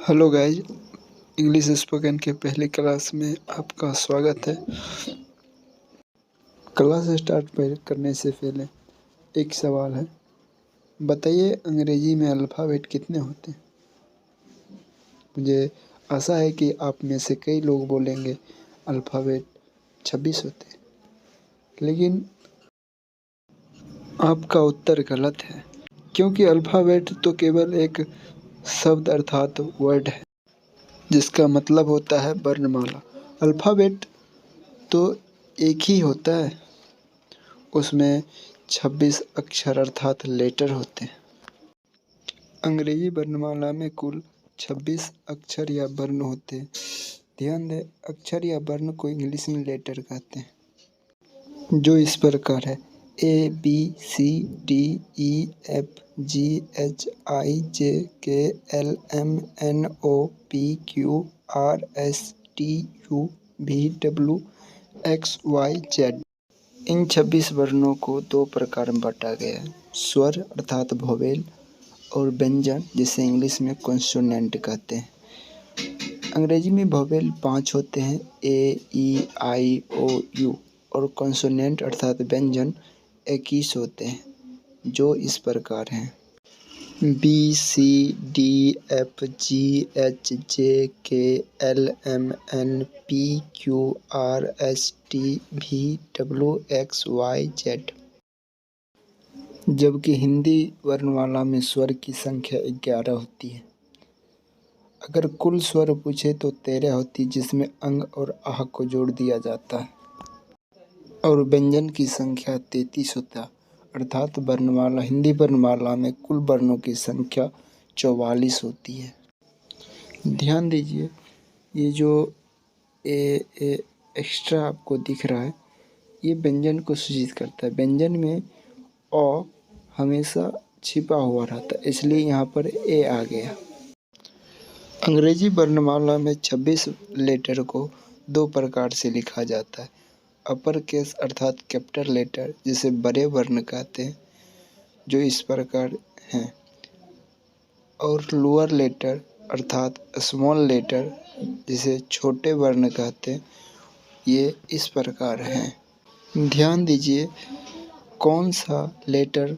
Hello guys, English spoken के पहली class में आपका स्वागत है। क्लास स्टार्ट करने से पहले एक सवाल है, बताइए अंग्रेजी में अल्फ़ाबेट कितने होते हैं? मुझे आशा है कि आप में से कई लोग बोलेंगे अल्फ़ाबेट 26 होते हैं, लेकिन आपका उत्तर गलत है, क्योंकि अल्फ़ाबेट तो केवल एक शब्द अर्थात वर्ड है, जिसका मतलब होता है वर्णमाला। अल्फ़ाबेट तो एक ही होता है, उसमें 26 अक्षर अर्थात लेटर होते हैं। अंग्रेजी वर्णमाला में कुल 26 अक्षर या वर्ण होते हैं। ध्यान दें, अक्षर या वर्ण को इंग्लिश में लेटर कहते हैं, जो इस प्रकार है: ABCDEFGHIJKLMNOPQRSTUVWXYZ। इन 26 वर्णों को दो प्रकार में बांटा गया है: स्वर अर्थात वोवेल और व्यंजन, जिसे इंग्लिश में कॉन्सोनेंट कहते हैं। अंग्रेजी में वोवेल 5 होते हैं: A, E, I, O, U, और कॉन्सोनेंट अर्थात व्यंजन 21 होते हैं, जो इस प्रकार हैं: BCDFGHJKLMNPQRSTUVWXYZ। जबकि हिंदी वर्णमाला में स्वर की संख्या 11 होती है। अगर कुल स्वर पूछे तो 13 होती, जिसमें अंग और आह को जोड़ दिया जाता है, और व्यंजन की संख्या 33 होता है। अर्थात वर्णमाला हिंदी वर्णमाला में कुल वर्णों की संख्या 44 होती है। ध्यान दीजिए, ये जो एक्स्ट्रा आपको दिख रहा है, ये व्यंजन को सूचित करता है। व्यंजन में अ हमेशा छिपा हुआ रहता है, इसलिए यहाँ पर ए आ गया। अंग्रेजी वर्णमाला में 26 लेटर को दो प्रकार से लिखा जाता है: अपर केस अर्थात कैपिटल लेटर, जिसे बड़े वर्ण कहते हैं, जो इस प्रकार हैं, और लोअर लेटर अर्थात स्मॉल लेटर, जिसे छोटे वर्ण कहते हैं, ये इस प्रकार हैं। ध्यान दीजिए, कौन सा लेटर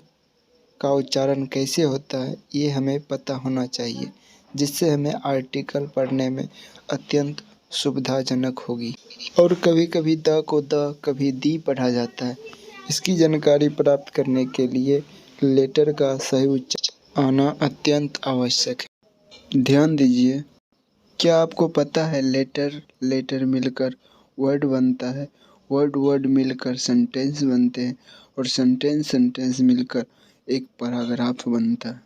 का उच्चारण कैसे होता है, ये हमें पता होना चाहिए, जिससे हमें आर्टिकल पढ़ने में अत्यंत सुविधाजनक होगी। और कभी कभी द को द, कभी दी पढ़ा जाता है। इसकी जानकारी प्राप्त करने के लिए लेटर का सही उच्चारण आना अत्यंत आवश्यक है। ध्यान दीजिए, क्या आपको पता है लेटर मिलकर वर्ड बनता है, वर्ड मिलकर सेंटेंस बनते हैं, और सेंटेंस मिलकर एक पैराग्राफ बनता है।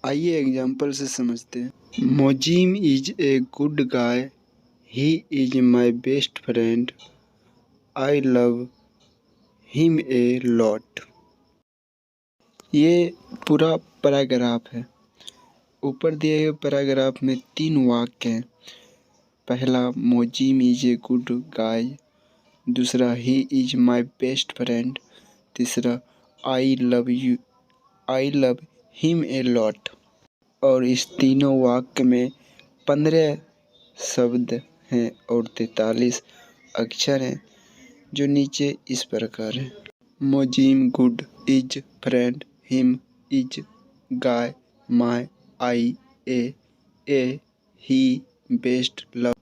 आइए एग्जाम्पल से समझते हैं। Mojim is a good guy, he is my best friend, I love him a lot. ये पूरा पैराग्राफ है। ऊपर दिए गए पैराग्राफ में 3 वाक्य हैं। पहला, मोजिम इज ए गुड गाय। दूसरा, he is my best friend. तीसरा, I love him a lot. और इस तीनों वाक्य में 15 शब्द हैं और 43 अक्षर हैं, जो नीचे इस प्रकार है: Mojim good, is friend, him is guy, my I a he best love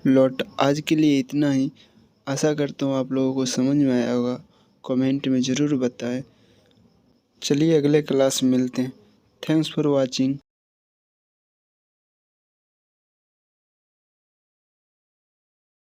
lot. आज के लिए इतना ही। आशा करता हूँ आप लोगों को समझ में आया होगा। कमेंट में ज़रूर बताएं। चलिए अगले क्लास में मिलते हैं। Thanks for watching.